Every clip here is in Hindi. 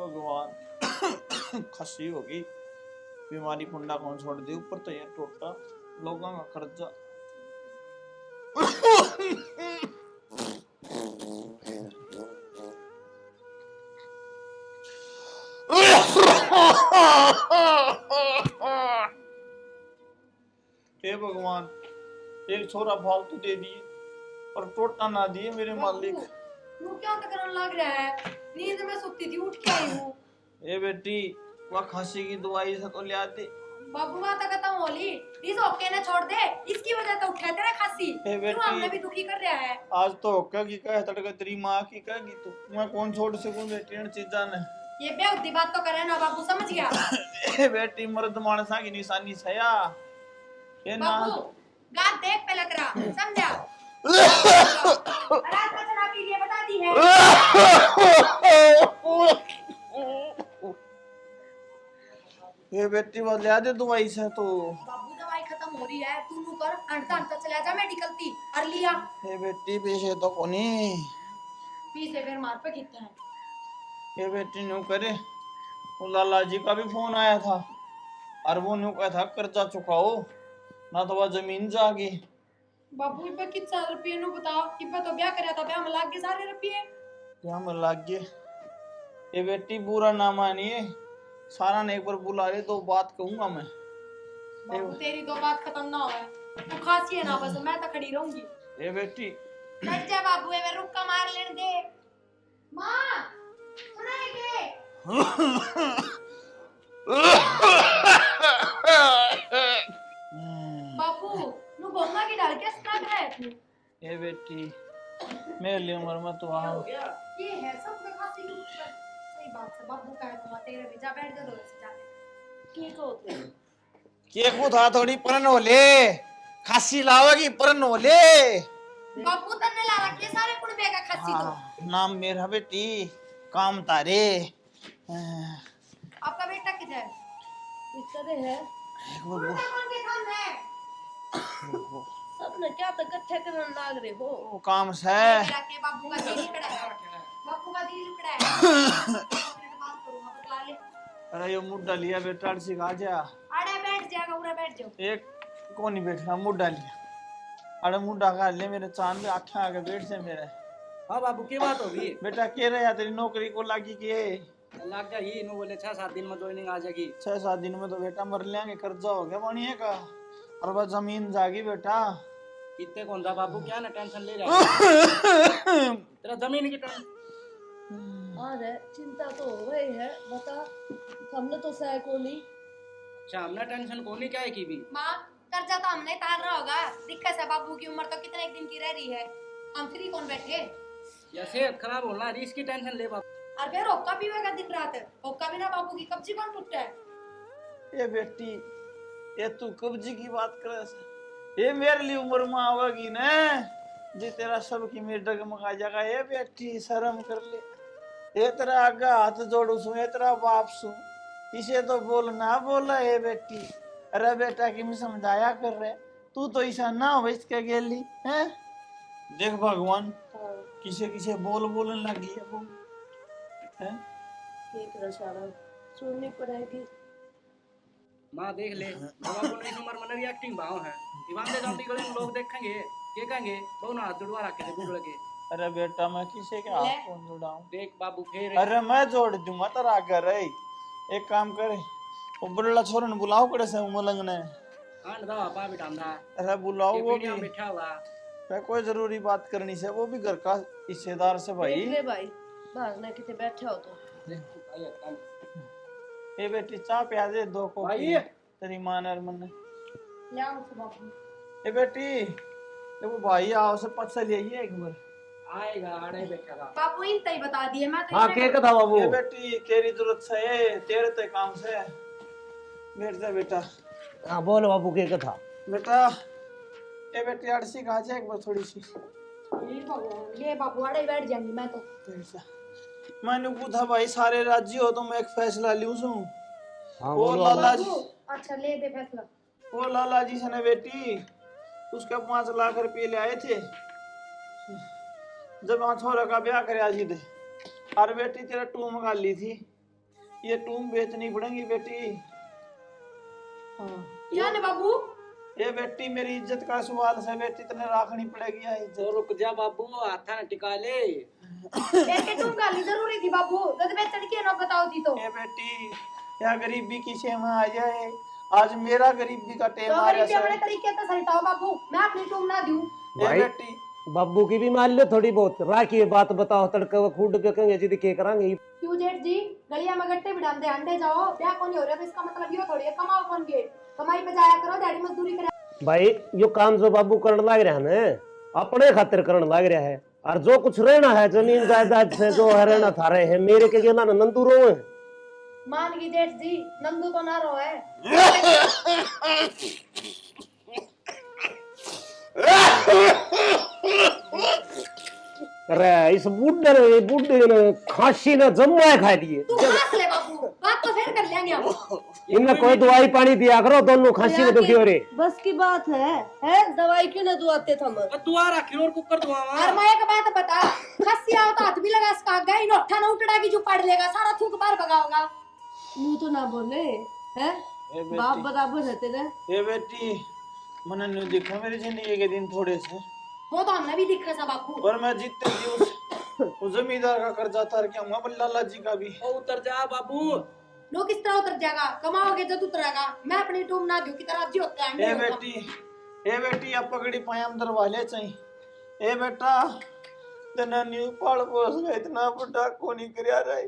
भगवान खसी होगी बीमारी कुंडा कौन छोड़ दे ऊपर तो ये टोटा लोगों का खर्चा हे भगवान एक छोरा फालतू दे दिए और टोटा ना दिए मेरे मालिक। तू क्या करने लग रहा है? नींद में सोती थी, उठ के आई हूँ। ए बेटी वह खांसी की दवाई से तो ले आते। बाबू बात खत्म होली, इस ओके ने छोड़ दे, इसकी वजह से उठा तेरा खांसी। तू हमने भी दुखी कर रहा है। आज तो ओका की कह तड़का तेरी माँ की कहेगी तू मैं कौन छोड़ सकूं बेटी इन चीजा ने। ये बेहुदी बात तो करे ना बाबू, समझ गया? ए बेटी मर्द मानसा की निशानी छया ये ना बाबू गात देख पे लग रहा, समझा? रात का शराब पी लिए बता दी है। ये बेटी वो ले दे दवाई से तो। बाबू दवाई खत्म हो रही है, तू नु कर अंटा चला जा मेडिकल ती और लिया। ये बेटी पीछे तो कोनी पीछे फिर मार पे कितना है। ये बेटी नु करे वो लाला जी का भी फोन आया था और वो नु कहा था कर्जा चुकाओ ना तो वह जमीन जागी। बाबू इब्बा कितना रुपये नु बताओ, इब्बा तो ब्याह करया था, ब्याह में लाग गए सारे रुपये। ब्याह में लाग गए। ये बेटी बुरा ना मानिए, सारा ने एक बार बुला ले तो बात कहूंगा मैं। बाबू तेरी दो बात खत्म ना होए, तू खासी है ना बस, मैं तो खड़ी रहूंगी। ये बेटी बैठ जा बाबू, ये रुक्का मार लेने दे। मां सुनाएंगे। बाबू नु गोमा की डाल के स्टार्ट है तू। ये बेटी मेरे लिए उम्र में तो आ ये है सब का खासी की सही बात है। बाबू का है तो तेरे भी जा बैठ जा, दो से जाके की को थे के को था थोड़ी परन होले खासी लावेगी परन होले। बाबू तन्ने ला रखे सारे कुड़बे का खासी तो। नाम मेरा बेटी काम तारे। आपका बेटा किधर है? किधर है? कौन के काम है? सबने क्या तक इकट्ठे करने लाग रहे हो? वो काम से के बाबू का दिल कड़ा है, बाबू का दिल कड़ा है। बात करूंगा बतला ले। अरे ये मुद्दा लिया बेटा सिखा जा। अरे बैठ जाएगा, उरा बैठ जाओ। एक को नहीं बैठना मुद्दा लिया। अरे मुद्दा का ले मेरे चांद पे आँखें आके बैठ से मेरे। हाँ बाबू की बात होगी? बेटा कह रहे तेरी नौकरी को लागी के लग जाएगी नो बोले 6-7 दिन में ज्वाइनिंग आ जाएगी। 6-7 दिन में तो बेटा मर लेंगे, कर्जा हो गया पानी का और बस जमीन जागी बेटा। कितने कौन था बाबू, क्या ना टेंशन ले रहा है तेरा जमीन की टेंशन। अरे चिंता तो हो गई है, बता हमने तो सह को नहीं। अच्छा हमने टेंशन को नहीं क्या है की भी। माँ कर्जा तो हमने तार रहा होगा, दिक्कत है बाबू की उम्र तो कितने दिन की रह रही है, हम फ्री कौन बैठे। या सेहत खराब होना रिस्क की टेंशन ले बाबू। और फिर होक्का पीवेगा दिन रात, होक्का बिना बाबू की कब्जी कौन टूटता है। ये बेटी ये तू कब्जी की बात करे, ये मेरे लिए उम्र में आवेगी ना जी तेरा सब की मेरे डगमगा जाएगा। ये बेटी शर्म कर ले, ये तेरा आगे हाथ जोड़ू सु, ये तेरा बाप सु, इसे तो बोल ना बोला। ये बेटी अरे बेटा की मैं समझाया कर रहे, तू तो ऐसा ना हो इसके गेली है। देख भगवान किसे किसे बोल बोलने लगी है वो है। एक रसारा सुननी पड़ेगी। माँ देख ले बाबू ने इस उम्र में नई एक्टिंग भाव है, दीवान दे जाती गले में लोग देखेंगे क्या कहेंगे, दोनों हाथ जुड़वा रखे थे बुढ़ लगे। अरे बेटा मैं किसे के हाथ कौन जुड़ाऊं। देख बाबू फिर अरे मैं जोड़ दूंगा तेरा घर है। एक काम करे वो बड़ा छोरन बुलाओ कड़े से उमलंग ने कांड दा पा बिठांदा। अरे बुलाओ वो भी बैठा हुआ मैं कोई जरूरी बात करनी से, वो भी घर का हिस्सेदार से भाई। ले भाई बाहर ना किते बैठे हो तो ये बेटी चाय पिया दे दो को भाई तेरी मां ने मन ले आओ से बाबू। ये बेटी ये वो भाई आओ से पत्ता ले आइए एक बार आएगा आड़े बैठा था बाबू इन तई बता दिए, मैं तो हां के कथा बाबू। ये बेटी तेरी जरूरत से है, तेरे ते काम से बैठ जा बेटा। हां बोल बाबू के कथा बेटा। ये बेटी अड़सी खा जा एक बार थोड़ी सी। ले बाबू अड़े बैठ जाएंगी मैं तो। मैंने पूछा भाई सारे राजी हो तो मैं एक फैसला लूं सू। हां वो लाला जी अच्छा ले दे फैसला। वो लाला जी से ने बेटी उसका 5 लाख रुपए ले आए थे जब वहाँ छोरा का ब्याह कर थे। और बेटी तेरा टू मंगा ली थी ये टूम बेचनी पड़ेगी बेटी। क्या ने बाबू? ये बेटी मेरी इज्जत का सवाल है बेटी, तने राखनी पड़ेगी ये तो इज्जत। रुक जा बाबू, हाथा न टिका ले। एक टूम गाली जरूरी थी बाबू, दूध बेचने की ना बताओ थी तो। ये बेटी यहाँ गरीबी की सेवा आ जाए, आज मेरा गरीबी का टेम तो आ गरीबी रहा अपने है। तरीके से सलटाओ बाबू, मैं अपनी टूम ना दूं। ये भाई बेटी बाबू की भी मान लो थोड़ी बहुत, राखी बात बताओ, तड़के वो खूड बेकेंगे जिद के करांगे। क्यों जेठ जी, गलिया में गट्टे भी डाल दे, अंडे जाओ, ब्याह कौन हो रहा है तो इसका मतलब ये थोड़ी है कमाओ कौन के, कमाई पे जाया करो, दिहाड़ी मजदूरी करे। भाई यो काम जो बाबू करने लग रहा है ना, अपने खातिर करने लग रहा है, और जो कुछ रहना है जमीन जायदाद से जो है रहना था रहे है, मेरे के ना नंदू रो है। मान की जेठ जी, नंदू तो ना रो है। अरे इस बुड्ढे ने खांसी ने जम्मा खा दिए। तू हंस ले बाबू, बात तो फिर कर लेंगे हम। इनमें कोई दवाई पानी दिया करो, दोनों खांसी में दुखी हो रहे। बस की बात है दवाई क्यों ना दुआते थम। दुआ रखी और कुकर दुआवा। और मैं एक बात बता, खस्सी आओ तो हाथ भी लगा सका गई, नोठा ना उठड़ा की जो पड़ लेगा, सारा थूक बार भगाओगा। मुंह तो ना बोले है, ये बेटी बाप बराबर रहते ना। ये बेटी मैंने नहीं देखा मेरी जिंदगी के दिन थोड़े से, वो तो हमने भी दिखा था बापू। और मैं जीतते जी उस जमींदार का कर्जा तार के आऊंगा, लाला जी का भी। ओ उतर जा बाबू। लोग किस तरह उतर जाएगा, कमाओगे जब उतरेगा। मैं अपनी टूम ना दूं की तरह जी होते हैं ए अंडे। बेटी अब पगड़ी पायाम दरवाले चाहिए। ए बेटा तना न्यू पाल पोस गए, इतना बड़ा को नहीं करया रहे।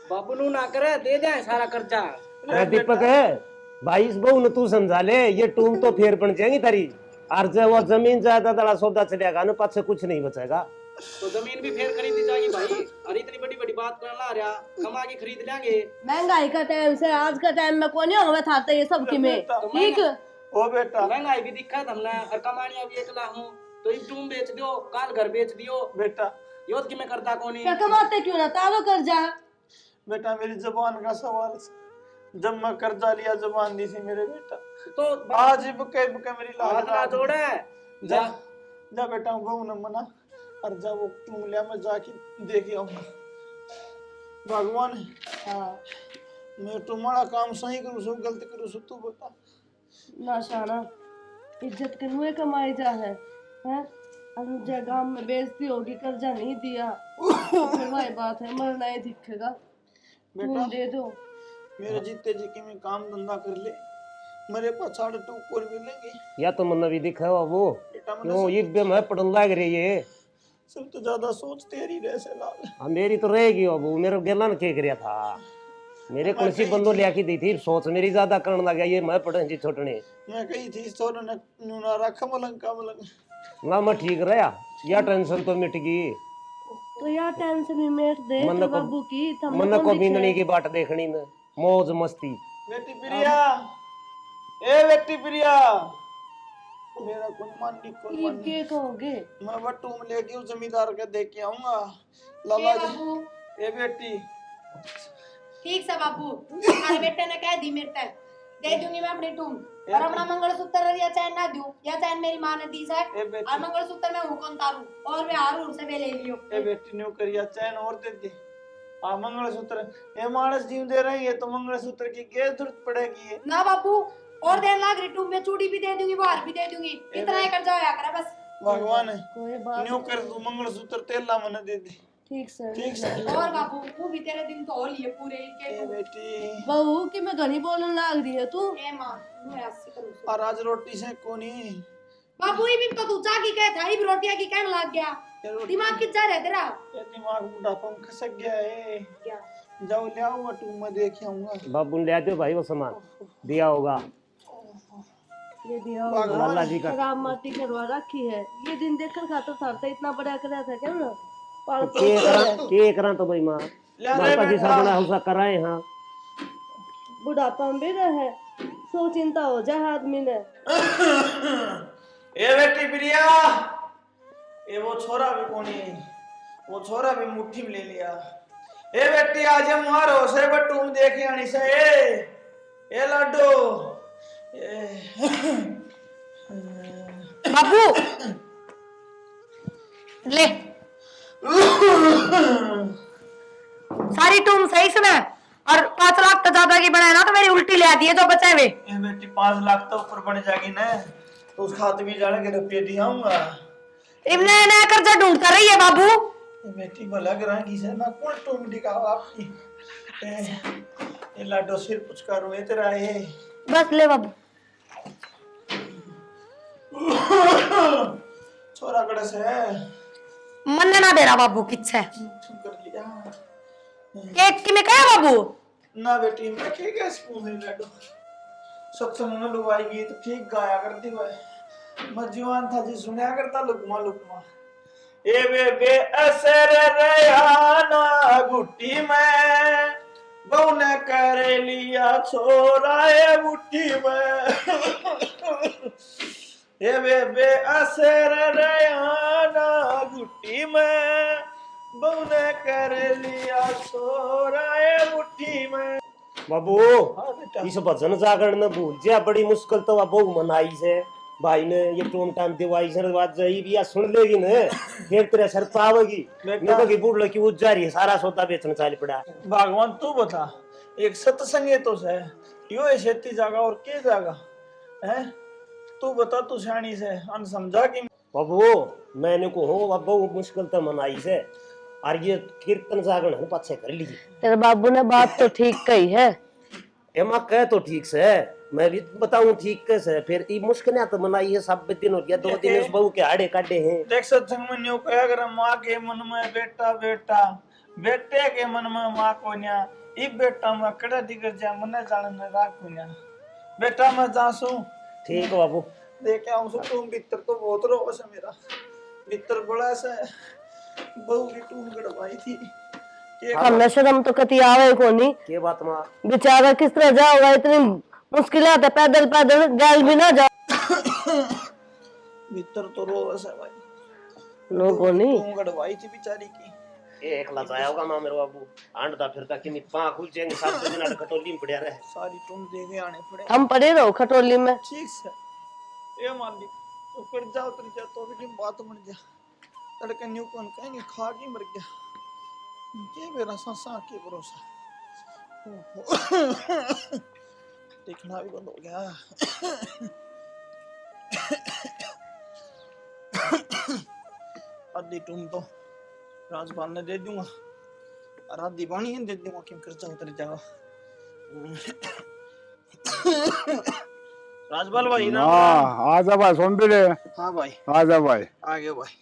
बाबू नु ना करे, दे दे सारा कर्जा। अरे दीपक है भाई, इस बहू ने तू समझा ले, ये टूम तो फेर बन जाएगी तारी, और जब वो जमीन जायदाद वाला सौदा चलेगा ना, पाछे कुछ नहीं बचेगा। तो जमीन भी फेर खरीदी जाएगी भाई। अरे इतनी बड़ी बड़ी बात करना आ रहा, कमा के खरीद लेंगे। महंगाई का टाइम से आज का टाइम में कौन होगा था ये सब की में, ठीक। ओ बेटा महंगाई भी दिखा है हमने, और कमानी अभी एकला हूँ, तो एक टूम बेच दियो, काल घर बेच दियो। बेटा योद की मैं करता कौन क्या कमाते क्यों ना, तारो कर जा। बेटा मेरी जबान का सवाल है। जब मैं कर्जा लिया जबान दी थी मेरे बेटा, तो आज बुके बुके मेरी लाज हाथ ना जोड़े। जा जा बेटा बहू न मना, और जा वो तुम लिया मैं जाके देखे आऊंगा। भगवान हाँ मैं तुम्हारा काम सही करूँ सो गलत करूँ सो तू बता। ना शाना इज्जत के हुए कमाई जा है अनुजा गांव में बेइज्जती होगी, कर्जा नहीं दिया तो फिर वही बात है, मरना ही दिखेगा। बेटा तुम दे दो मेरे जीते जी के मैं काम धंधा कर ले, मेरे पास 2.5 कोर मिलेंगे। या तो मन भी दिखा हुआ वो बेटा क्यों मैंने ये बेम है पढ़ने लग रही है। सब तो ज्यादा सोच तेरी रहे लाल। हाँ मेरी तो रहेगी अब, मेरे गेला ने के था, मेरे कौन सी बंदो लिया की दी थी, सोच मेरी ज्यादा करने लगा, ये मैं पढ़े जी छोटने मैं कही थी सोना न रख मलंग का मलंग ना, मैं ठीक रहा, या टेंशन तो मिट गई। तो यार टेंशन भी मेट दे मन तो को- बाबू की तम मन को बीनने की बाट देखनी न, मौज मस्ती। बेटी प्रिया, ए बेटी प्रिया, मेरा कौन मानी कौन मानी। के कहोगे मैं बटूम लेके उस जमींदार के देख के आऊंगा ए लाला जी। बाबू ए बेटी ठीक से बाबू, तुम्हारे बेटे ने कह दी मेरे तक दे दूंगी मैं अपनी टूम, और अपना मंगलसूत्र या चैन ना दूं, या चैन मेरी मां ने दी है, ए बेटी और मंगलसूत्र मैं हूं कौन तारू, और मैं हार से वे ले लियो। ए बेटी न्यू करिया चैन और दे दे आ मंगलसूत्र। ये मानस जीव दे रहे हैं तो मंगलसूत्र की क्या जरूरत पड़ेगी ये। ना बाबू और देन लाग रही टूम में, चूड़ी भी दे दूंगी, वो हार भी दे दूंगी, इतना ही कर जाया कर बस। भगवान कोई बात न्यू कर तू मंगलसूत्र तेला मन दे दे। ठीक से ठीक से और बाबू वो भी तेरे दिन तो हो लिए पूरे के। ए बेटी बहू कि मैं घनी बोलने लग रही है तू। ए मां मैं ऐसे करूं और आज रोटी से कोनी बाबू, ये भी तो तू चा की कह था, ये भी रोटियां की कहने लग गया, ये रोटी दिमाग किस जा रहा है तेरा ये दिमाग बुढ़ापा में खसक गया है। क्या? जाओ ले आओ टूम में देख आऊंगा। बाबू ने ले दो भाई वो सामान दिया होगा, ये दिया होगा लाला जी का। राम माटी करवा रखी है, ये दिन देखकर खाता था तो इतना बड़ा कराया था क्या ना पाल के करा तो भाई माँ ले रे माता जी बेटा। बना हुआ कराए। हाँ बुढ़ापा में भी रहे, सो चिंता हो जाए आदमी ने। ए बेटी प्रिया, ये वो छोरा भी कोनी, वो छोरा भी मुट्ठी में ले लिया। ए बेटी आज हम मारो से बटूम देखे आनी से ए लाडो बाबू ले सारी टूम सही सुना, और उल्टी ले दिए जो बचावे। ये बेटी 5 लाख तो ऊपर बन जाएगी ना, तो उस खाते में जाने के रुपये दियाऊंगा। इमने नया कर्जा ढूंढता रही है बाबू। ये बेटी भला करांगी से ना कौन तुम दिखाओ आपकी। ये लाडो सिर पुचका रोए तेरा ये। बस ले बाबू। छोरा कड़े से मन ना बेरा बाबू किच्छे कर लिया। केक की में कहा बाबू। ना बेटी मैं के कैसे पूछ रही लाडो, सत्संग में लुगाई गई तो ठीक गाया करती भाई। मैं जीवान था जी सुनया करता लुकमा लुकमा। ए बे असर रयाना गुट्टी में बहु ने कर लिया छोरा ए बुट्टी में। ए बे असर रयाना गुट्टी में बहु ने कर लिया छोरा ए बुट्टी में। बाबू हाँ बेटा इस भजन जागरण न भूल जा, बड़ी मुश्किल तो बहु मनाई से भाई ने ये टोम टाइम दिवाई सर बात जाई भी या सुन लेगी न फिर तेरे सर पावेगी। नहीं तो की बूढ़ लड़की वो जा रही है, सारा सौदा बेचने चाल पड़ा। भगवान तू बता, एक सत्संग है तो से यो है खेती जागा और के जागा है, तू बता तू सियानी से अन समझा कि बाबू मैंने को हो अब बहु मुश्किल तो मनाई से, और ये कीर्तन जागरण हम पाछे कर लीजिए। तेरे बाबू ने बात तो ठीक कही है। एमा कह तो ठीक से मैं भी बताऊं ठीक कैसे, फिर ये मुश्किल तो मनाई है, सब दिन हो गया 2 दिन उस बहू के आड़े काटे हैं। देख सत्संग में न्यू कहा अगर माँ के मन में बेटा बेटा, बेटे के मन में माँ को न्या, ई बेटा में कड़ा दिगर जा मन जान राख को न्या। बेटा मैं जासू ठीक है बाबू। देख आऊं सो तुम भीतर तो बहुत रो से मेरा भीतर बड़ा सा बहू की टूम गड़वाई थी के हमने शर्म तो कती आवे को नहीं। के बात मां बेचारा किस तरह जाओगा, इतनी मुश्किल है, पैदल पैदल गैल भी ना जा। भीतर तो रो से भाई लोगों नहीं टूम गड़वाई थी बेचारी की। ये एकला जाया होगा ना मेरे बाबू, आंडदा फिरता कि पा खुल जाएंगे, सब दिन आड़ खटोली में पड़या रहे। सारी टूम देखे आने पड़े। हम पड़े रहो खटोली में। ठीक से ये मालिक तो कर जाओ उतर जा तो भी बात मर जा तड़के न्यू कौन कहेंगे खा के मर गया ये मेरा सांसा के भरोसा। देखना भी बंद हो गया। आधी टूम तो राजपाल ने दे दूंगा और आधी पानी दे दूंगा क्यों कर जाओ उतर जाओ। राजपाल भाई ना हाँ आजा भाई सुन भी ले। हाँ भाई आजा भाई आगे भाई।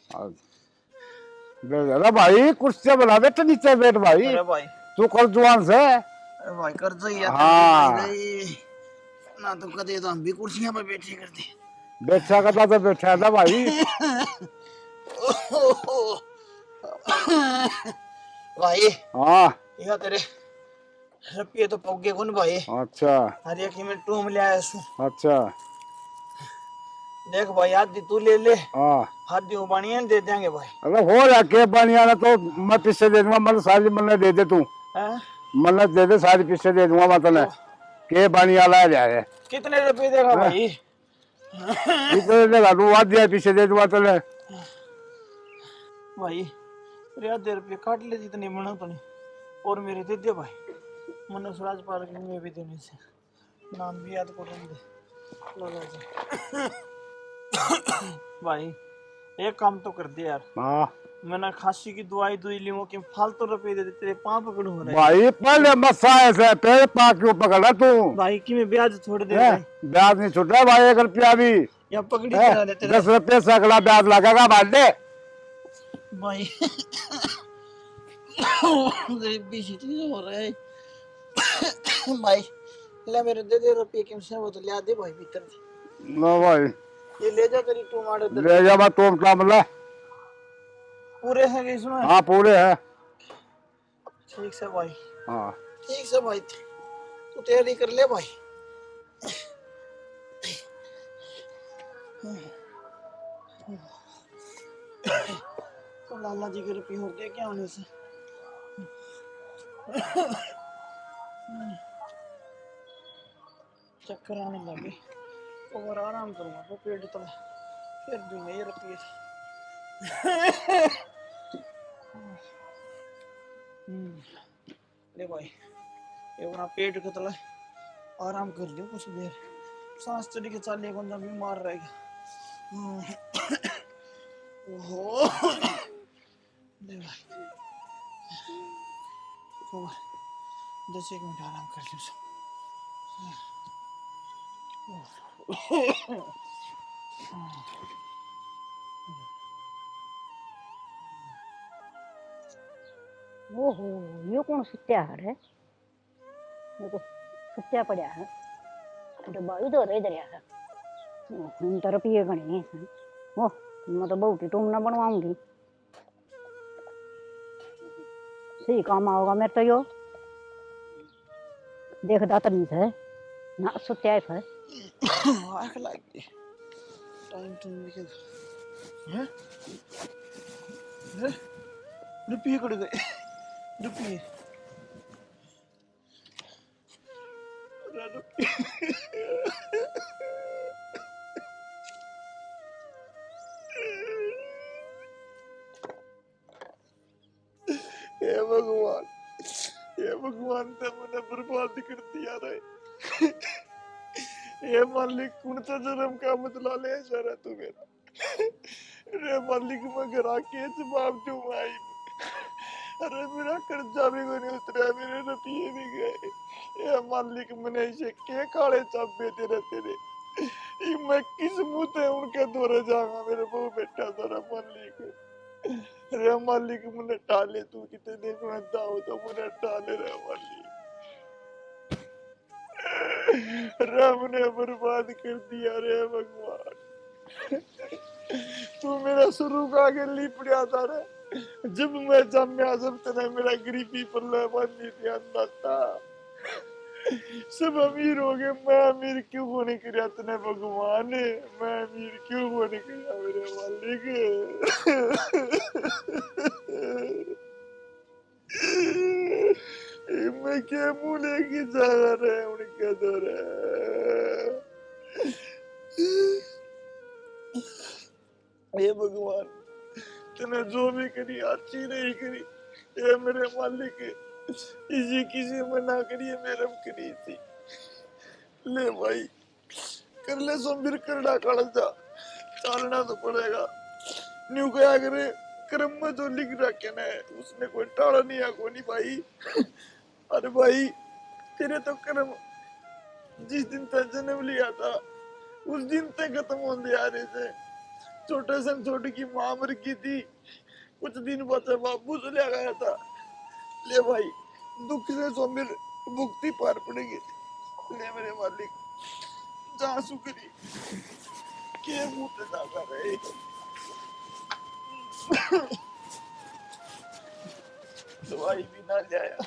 अरे भाई कुर्सी बना दे तो नीचे बैठ भाई, अरे भाई तू कल जुआन से। अरे भाई कर जाइए हाँ ना तो कदे तो हम भी कुर्सियां पे बैठे करते बैठा करता तो बैठा था भाई। भाई हाँ यह तेरे रुपये तो पौगे कौन भाई। अच्छा हरिया की मैं टूम ले आया सू। अच्छा देख भाई आधी तू ले ले हाँ आधी उबानिया दे देंगे भाई। अरे हो रहा के पानी आना तो मैं पीछे दे दूंगा, मतलब सारी मन्नत दे दे तू, हैं? मन्नत दे दे सारी पीछे दे दूंगा मतलब के पानी आला जाए। कितने रुपए देगा भाई। इतने देगा तू आध दिया पीछे दे दूंगा चले भाई अरे आधे रुपये काट ले जितने बना तो नहीं और मेरे दे दे भाई। मनोज राजपाल के में भी देने से नाम भी याद करूँ दे लगा जा। भाई एक काम तो कर दे यार। हाँ मैंने खांसी की दवाई दुई ली कि फालतू रुपए दे दे तेरे पाँव पकड़ हो रहे भाई पहले मस्सा ऐसे पेड़ पा क्यों पकड़ा तू। भाई की मैं ब्याज छोड़ दे हैं? भाई ब्याज नहीं छूट रहा भाई 1 रुपया भी, या पकड़ी करा दे तेरे 10 रुपये से अगला ब्याज लगेगा बांधे भाई। गरीबी इतनी हो रहा है भाई। ले मेरे दे दे रुपये किम से वो तो ले दे भाई भीतर लो भाई ये ले जा तेरी टमाटर ले जा मैं तुम काम ले। पूरे हैं कि इसमें। हाँ पूरे है। ठीक से भाई हाँ ठीक से भाई तू तैयारी कर ले भाई। तो लाला जी के रुपये हो गए क्या होने से। चक्कर आने लगे और आराम करूंगा तो पेट तला फिर दूंगा ये रुपये। ले भाई ये अपना पेट को तला आराम कर लियो कुछ देर, सांस चढ़ी के चालिए बंदा बीमार रहेगा। ओहो ले भाई, कुमार 10 मिनट आराम कर लियो सब। ओहो यो कौन सुत्या है? ये तो सुत्या पड़ा है, डब्बा इधर इधर है। हम तरफ ये गणे हैं। ओह मैं तो बहुत ही टूम ना बनवाऊंगी, सही काम आओगा मेरे तो यो। देख दातन से ना सुत्या है फिर। आँख लग गई, टाइम टू निकल। हैं? हैं? रुपये कड़ गए, रुपये। हे भगवान, हे भगवान ते मैंने बर्बाद कर दिया रे। हे मालिक कौन सा जन्म का मतलब ले सारा तू मेरा। रे मालिक मैं घर आके जवाब दूं आई। अरे मेरा कर्जा भी कोई नहीं उतरा, मेरे रुपये भी गए। ये मालिक मैंने इसे के काले चाबे तेरे तेरे, ये मैं किस मुंह से उनके दौरे जाऊंगा मेरे बहु बेटा दौरा मालिक। रे मालिक मुझे टाले, तू कितने दिन में दाओ तो मुझे टाले रे मालिक। राम ने बर्बाद कर दिया रे भगवान। तू मेरा शुरू का आगे लिपड़ा था रे, जब मैं जम्या जब तेने मेरा गरीबी पर बांधी थी अंधा था। सब अमीर हो गए, मैं अमीर क्यों होने किया तने भगवान? मैं अमीर क्यों होने किया मेरे मालिक? मैं क्या मुंह लेके जा रहा है उनके दौरे? ये भगवान तूने जो भी करी अच्छी नहीं करी, ये मेरे मालिक इसी किसी में ना करिए मेरे करी थी। ले भाई कर ले सोमवीर करना कालजा, चलना तो पड़ेगा। न्यू क्या करे, कर्म में जो लिख रखे ना उसने कोई टाला नहीं है कोई नहीं भाई। अरे भाई तेरे तो कर्म जिस दिन तक जन्म लिया था उस दिन तक खत्म होने आ रहे थे। छोटे से छोटे की मां मर गई थी, कुछ दिन बाद बाबू चला गया था। ले भाई दुख से सोमिर मुक्ति पार पड़ेगी। ले मेरे मालिक जा शुक्री के मुंह ना कर रहे। दवाई भी ना लाया,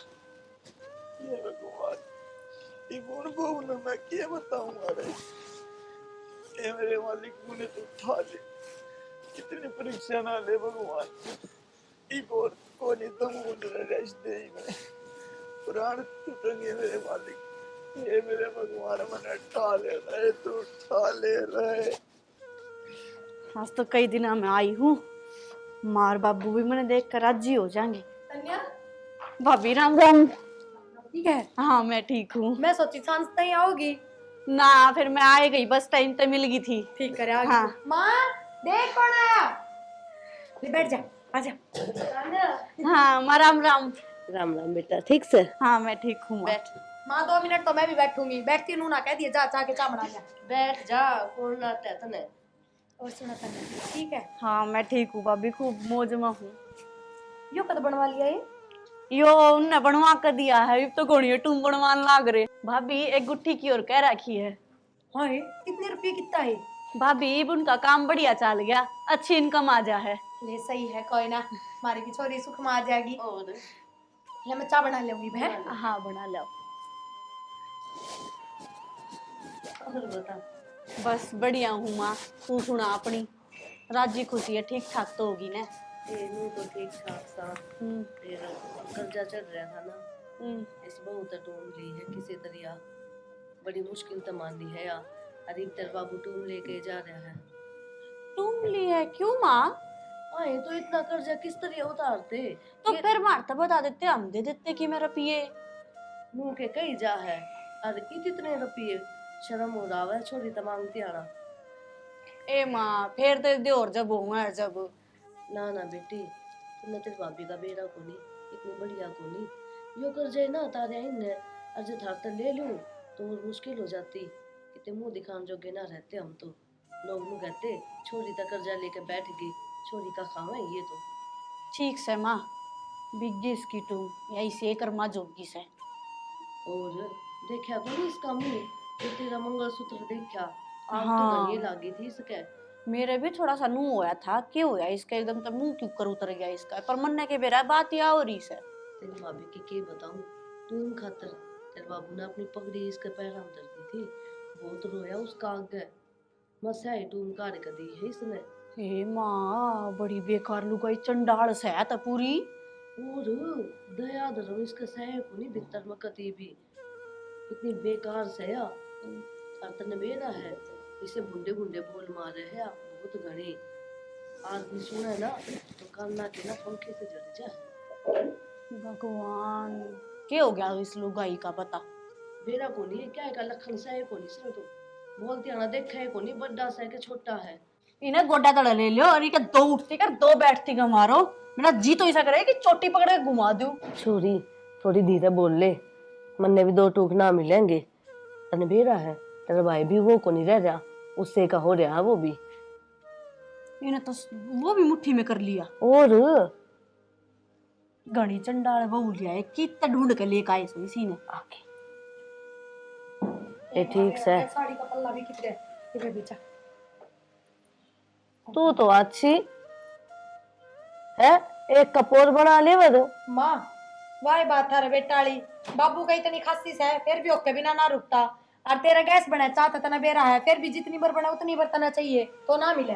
ये भगवान ये कौन बहु ना मैं क्या बताऊंगा रे। ये मेरे मालिक मुझे तो उठा ले, कितनी परीक्षा ना ले भगवान। एक और कोनी तुम मुझे रेस दे मैं प्राण टूटेंगे मेरे मालिक। ये मेरे भगवान मैंने उठा ले रहे, तू उठा ले रहे। आज तो कई दिनों में आई हूँ, मार बाबू भी मैंने देख कर राजी हो जाएंगे। तन्या भाभी राम राम। ठीक है, हाँ मैं ठीक हूँ। मैं सोची सांस नहीं आओगी। ना फिर मैं आ गई, बस टाइम पे मिल गई थी। ठीक करे आगे। हाँ। माँ देख कौन आया। ले बैठ जा, आजा। हाँ माँ राम राम। राम राम बेटा, ठीक से? हाँ मैं ठीक हूँ। बैठ माँ, 2 मिनट तो मैं भी बैठूंगी। बैठती नू ना कह दिए, जा चाह के चाह बना जा। बैठ जा, कौन लाता है तने? और सुना तन्या ठीक है? हाँ मैं ठीक हूँ भाभी, खूब मौज में हूँ। यो कद बनवा लिया ये? यो उनने बनवा कर दिया है, अब तो गोड़ियों टूम बनवान लाग रहे। भाभी एक गुट्ठी की और कह रखी है। हाँ कितने रुपये कितना है? भाभी अब उनका काम बढ़िया चल गया, अच्छी इनकम आ जा है। ले सही है, कोई ना, हमारी की छोरी सुख में आ जाएगी। और ले मैं चाह बना लूंगी बहन। हाँ बना लो। और बता। बस बढ़िया हूँ माँ, तू सुना अपनी? राजी खुशी है, ठीक ठाक तो होगी ना? ये नू तो ठीक ठाक सा, फिर कर्जा चढ़ रहा था ना, इस बहुत टूम ली है किसी तरह, बड़ी मुश्किल तो मान ली है यार। अरे तेरे बाबू टूम लेके जा रहा है। तुम ली है क्यों माँ? आए तो इतना कर्जा किस तरह उतारते? तो फिर मारता बता देते, हम दे देते कि मेरा पिए। मुंह के कई जा है, अरे इतने रुपये शर्म हो रहा है, छोरी तो मांगती आना। ए माँ फिर तेरे दियोर जब होगा जब ना ना बेटी, तुमने तेरी भाभी का बेरा को नहीं, इतनी बढ़िया को नहीं। यो कर जाए ना तारे इन अर्ज थार तो ले लूं तो और मुश्किल हो जाती। कितने मुंह दिखान जोगे ना रहते हम तो। लोग नु कहते छोरी तक कर्जा लेके बैठ गई, छोरी का खावा ये तो। ठीक से माँ बिग्गी इसकी तुम यही से कर माँ जोगी से और देखा को नहीं इसका मुंह, जो तेरा मंगलसूत्र देखा आग हाँ। तो गनी लागी थी इसके। मेरे भी थोड़ा सा नू होया था क्यों होया इसका एकदम तो मुंह क्यों कर उतर गया इसका पर मन्ने के बेरा बात या हो रही से तेरी भाभी की के बताऊं, तुम खातर तेरे बाबू ने अपनी पगड़ी इसके पैरों में धर दी थी। बहुत रोया उसका आगे, मसाई टूम काट कर दी है इसने। हे माँ बड़ी बेकार लुगाई चंडाल से है तो पूरी। और दया धर्म इसके सह को नहीं भीतर में कती भी, इतनी बेकार से या अर्तन बेरा है। इसे बुंडे बुंडे बोल मारे है बहुत घने। आदमी सुने ना तो कान्ना के ना पंखे से जड़ जा। भगवान क्या हो गया इस लुगाई का पता। बेरा को नहीं क्या है का लखन सह को नहीं सर तो बोलती आना देखा है को नहीं, बड़ा सा के छोटा है। इन्हें गोड्डा तड़ा ले लियो और इनके दो उठती कर दो बैठती का मारो। मेरा जी तो ऐसा करे कि चोटी पकड़ के घुमा दूं। छोरी थोड़ी धीरे बोल ले, मन्ने भी दो टूक ना मिलेंगे। तने बेरा है तेरा भाई भी वो को नहीं रह रहा, उससे का हो रहा वो भी। इन्हें तो वो भी मुट्ठी में कर लिया। और घनी चंडाल बहू लिया है कितना ढूंढ के लेके आए सो इसी ने आके ये ठीक से। साड़ी का पल्ला भी कितने ये बेचा। तू तो अच्छी है, एक कपोर बना ले वो तो। माँ वाही बात है रे बेटाली, बाबू का इतनी खासी है फिर भी ओके बिना ना रुकता। और तेरा गैस बना चाहता तना बेरा है फिर भी जितनी बार बना उतनी बार तना चाहिए तो ना मिले।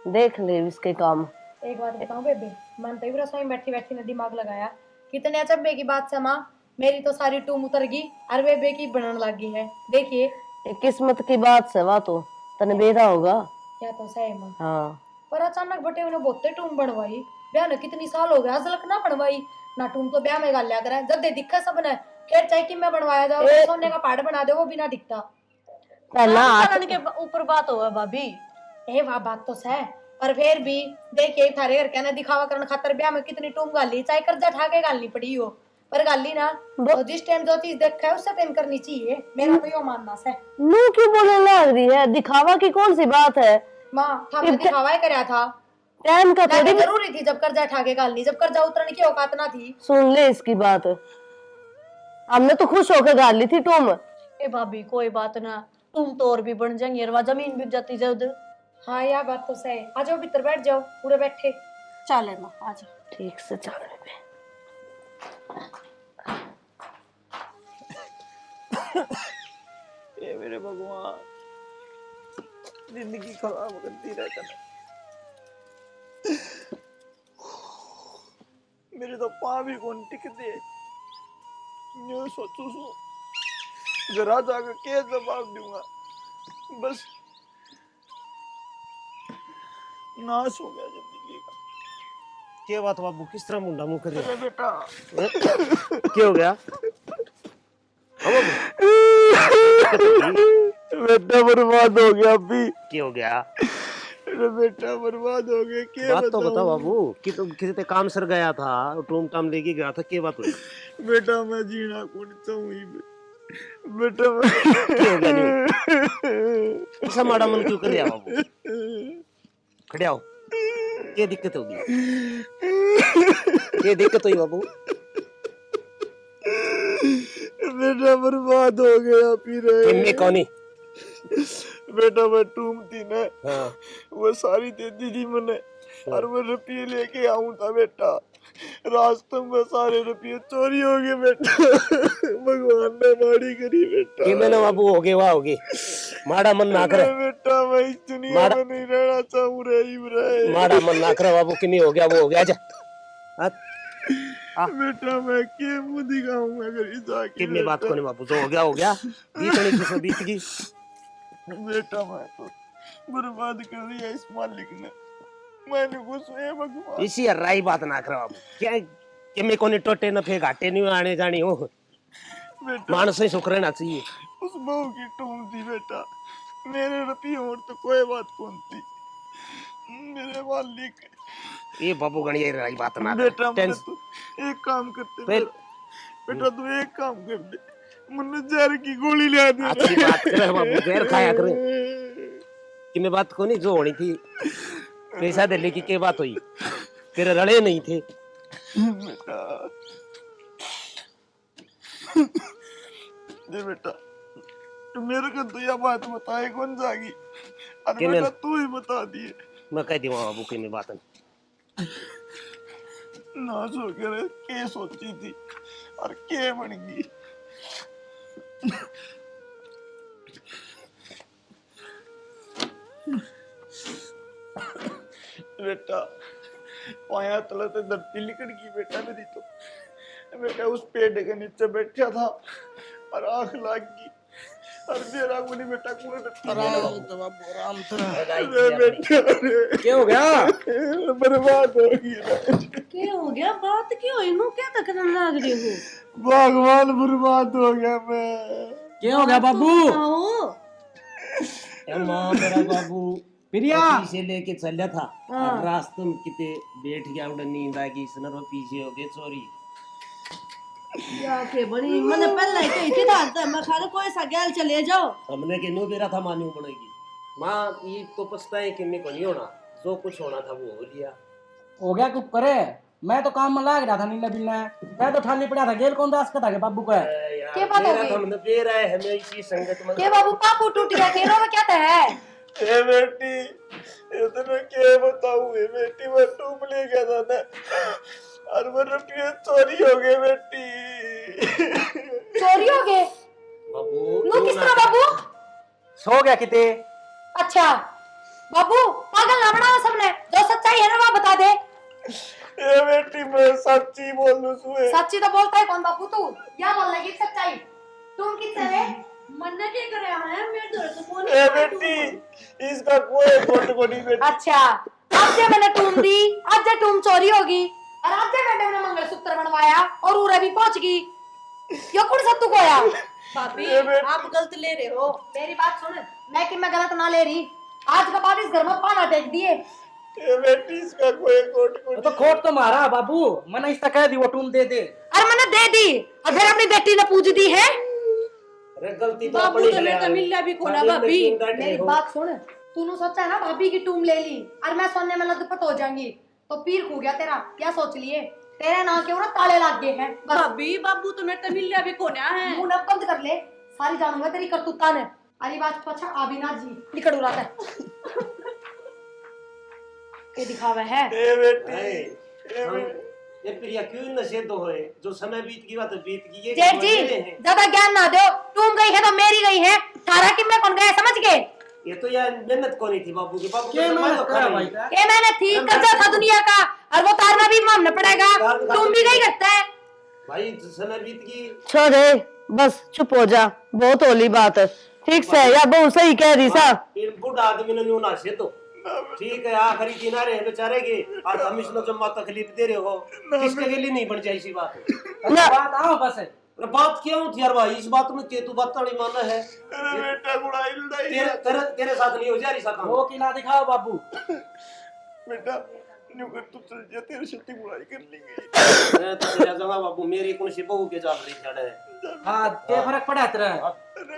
देख ले इसके काम। एक बात बताऊं बेबे, मन तो रसोई में बैठी बैठी ने दिमाग लगाया कितने अचंभे की बात से माँ, मेरी तो सारी टूम उतर गई और बेबे की बनने लगी है। देखिए ये किस्मत की बात से वा तो तने बेरा होगा। क्या तो सही माँ। हाँ पर अचानक बटे उन्हें बहुते टूम बनवाई, ब्याह ने कितनी साल हो गया अजलक ना बनवाई ना। टूम तो ब्याह में गालिया करे जब दे दिखा सब ने खेर चाहे कि मैं बनवाया जाओ सोने का पहाड़ बना दे वो बिना दिखता। पहला करण के ऊपर बात हो बाबी। ए वाह बात तो सह, पर फिर भी देखिए थारे घर कहना दिखावा करने खातर ब्याह में कितनी टूम गाली चाहे कर्जा ठाके गालनी पड़ी हो पर गाली ना तो जिस टाइम जो चीज देखा है उससे तेन करनी चाहिए। मेरा तो यो मानना है। मुंह क्यों बोलने लग रही है, दिखावा की कौन सी बात है। माँ था मैं दिखावा ही करया था, टाइम का थोड़ी जरूरी थी जब कर्जा ठाके गालनी, जब कर्जा उतरने की औकात ना थी। सुन ले इसकी बात, हमने तो खुश होकर गाल ली थी तुम। ए भाभी कोई बात ना, तुम तो और भी बन जाएंगे और जमीन बिक जाती जल्द। हाँ यार बात तो सही। आ जाओ भीतर बैठ जाओ पूरे बैठे। चले माँ आ जाओ। ठीक से चलने पे ये मेरे भगवान जिंदगी खराब करती रहता है। मेरे तो पाँव भी कौन टिकते। यूं सोचू सो घर जाकर क्या जवाब दूंगा, बस नाश हो गया जिंदगी का। क्या बात बाबू किस तरह मुंडा मुंह कर रहे अरे बेटा क्या हो गया? हाँ बाबू बेटा बर्बाद हो गया अभी। क्या हो गया? अरे बेटा बर्बाद हो गया। क्या बात तो बता बाबू कि तुम किसी ते काम सर गया था, टूम टाम लेके गया था, क्या बात हुई? बेटा मैं जीना कौन चाहूँ बेटा मैं क्या हो गया नहीं ऐसा माड़ा मन क्यों कर रहा बाबू? खड़े आओ, क्या दिक्कत होगी? क्या दिक्कत हुई बाबू? बेटा बर्बाद हो गया फिर। मैं कौनी? बेटा मैं टूम थी ना, हाँ वो सारी दे दी थी मैंने और मैं रुपये लेके आऊं था बेटा, रास्ते में सारे रुपये चोरी हो गए बेटा। भगवान ने माड़ी करी बेटा। कि मैंने बाबू हो गए वाह हो गए, माड़ा मन ना करे बेटा मैं इस दुनिया में नहीं रहना चाहूँ रे। माड़ा मन ना करे बाबू कि नहीं हो गया वो हो गया। जा बेटा मैं के मुंह दिखाऊंगा अगर इस आके कितनी बात को नहीं बाबू, जो हो गया बीतनी किसे बीत गई। बेटा मैं तो बर्बाद कर दिया इस मालिक ने, मैंने कुछ है भगवान। इसी राई बात ना करे बाबू, क्या कि मैं कोने टोटे न फे घाटे नहीं आने जानी हो। बेटा मानस ही सुख रहना चाहिए। उस बहू की टूम थी बेटा, मेरे रुपये और तो कोई बात कौन थी। मेरे मालिक ये बाबू गणिया रही बात ना बेटा मुझे टेंस तू एक काम करते फिर बेटा तू एक काम कर दे, मुन्ने जहर की गोली ला दे। अच्छी बात करे बाबू, जहर खाया करे कि मैं बात को नहीं जो होनी थी। पैसा दे लेके क्या बात हुई, तेरे रड़े नहीं थे बेटा ये बेटा तू मेरे को तो यह बात बताए कौन जागी, अरे किने? बेटा तू ही बता दिए। मैं कह दूंगा बाबू की मैं बात ना सो कर के सोची थी और के बन गई। बेटा पाया तले तो धरती लिकड़ गई बेटा मेरी तो। बेटा उस पेड़ के नीचे बैठा था और आंख लाग गई और मेरा गुनी बेटा कूड़े आराम तो बाबू आराम तो बेटा क्या हो गया? बर्बाद हो गई। क्या हो गया? बात क्यों हुई? मुंह क्या तकने लग रही हो? भगवान बर्बाद हो गया मैं। क्या हो गया बाबू? आओ माँ मेरा बाबू प्रिया पीछे लेके चला था और रास्ते में किते बैठ गया उड़ नींद आ गई सनर पीछे हो गए चोरी। क्या के बनी मैंने पहले ही कही थी था मैं खाने कोई सा गैल चले जाओ। हमने के नो बेरा था मान्यू बनेगी माँ, ये तो पछताए कि मैं को नहीं होना, जो कुछ होना था वो हो लिया। हो गया कुछ करे, मैं तो काम में लाग रहा था नीला बिल्ला, मैं तो ठानी पड़ा था गेल कौन दास का था बाबू का क्या बात हो गई? हमने बेरा है हमें इसी संगत में के बाबू पापू टूट गया, केरो में क्या है? ए बेटी इतने के बताऊं, ए बेटी मैं टूम ले गया था ना और वो रुपये चोरी हो गए बेटी। चोरी हो गए? बाबू नो किस तरह बाबू? सो गया किते? अच्छा बाबू पागल ना बनाओ सबने, जो सच्चाई है ना वो बता दे। ए बेटी मैं सच्ची बोलूं सुए। सच्ची तो बोलता है कौन बाबू तू? या बोल लगी सच्चाई? तुम किससे है? मन्ने के करे हैं मेरे घर से फोन। ए बेटी इसका कोई फोटो को नहीं बेटी। अच्छा आज जे मैंने टूम दी, आज जे टूम चोरी होगी और आज जे मैडम ने मंगलसूत्र बनवाया और उरे भी पहुंच गई, यो कौन सत्तू कोया? भाभी ए बेटी। आप गलत ले रहे हो। मेरी बात सुन, मैं कि मैं गलत ना ले रही, आज के बाद इस घर में पाना टेक दिए। ए बेटी इसका कोई कोट को तो खोट तो मारा बाबू, मैंने इसका कह दी वो टूम दे दे। अरे मैंने दे दी और फिर अपनी बेटी ने पूज दी है। अरे गलती तो बाबू अपनी तो मैं तमिल भी कोना भाभी। मेरी बात सुन, तूने सोचा है ना भाभी की टूम ले ली और मैं सोने में लदपत हो जाऊंगी, तो पीर खो गया तेरा। क्या सोच लिए? तेरे नाम के ना ताले लग गए हैं बस। भाभी बाबू तो मैं तमिल भी कोना है। मुंह न बंद कर ले, सारी जानूंगा तेरी करतूता ने। अली बात पछा आबिना जी निकल उड़ाता है। ये दिखावा है। ए बेटी ये प्रिया क्यों नशे तो होए, जो समय बीत गई बात बीत गई। ये जेठ जी ज्यादा ज्ञान ना दो, टूम गई है तो मेरी गई है, थारा कि मैं कौन गया समझ गए? ये तो यार मेहनत को नहीं थी बाबू की। बाबू क्या मेहनत करा भाई? ये मैंने थी कर्जा था दुनिया का और वो तारना भी मानना पड़ेगा। टूम भी गई करता है भाई, समय बीत गई। छोड़े बस चुप हो जा, बहुत होली बात है। ठीक से या बहु सही कह रही सा। फिर बुढ़ा आदमी ने न्यू ना से तो ठीक है, आखिरी दिन आ रहे हैं बेचारे के और हम इसमें जब मां तकलीफ दे रहे हो, किसके लिए नहीं बन जाए इसी बात। बात आओ बस। अरे बात क्यों थी यार भाई, इस बात में के तू बात नहीं मानना है। अरे बेटा बुढ़ाई लड़ाई तेरे साथ नहीं हो जा रही सा काम। वो किला दिखाओ बाबू। बेटा न्यू कर तू चल जा, तेरे से बुढ़ाई कर लेंगे। मैं तो चला जाऊंगा बाबू, मेरी कौन सी बहू के जाल रही छड़े। हाँ क्या फर्क पड़ा तेरा?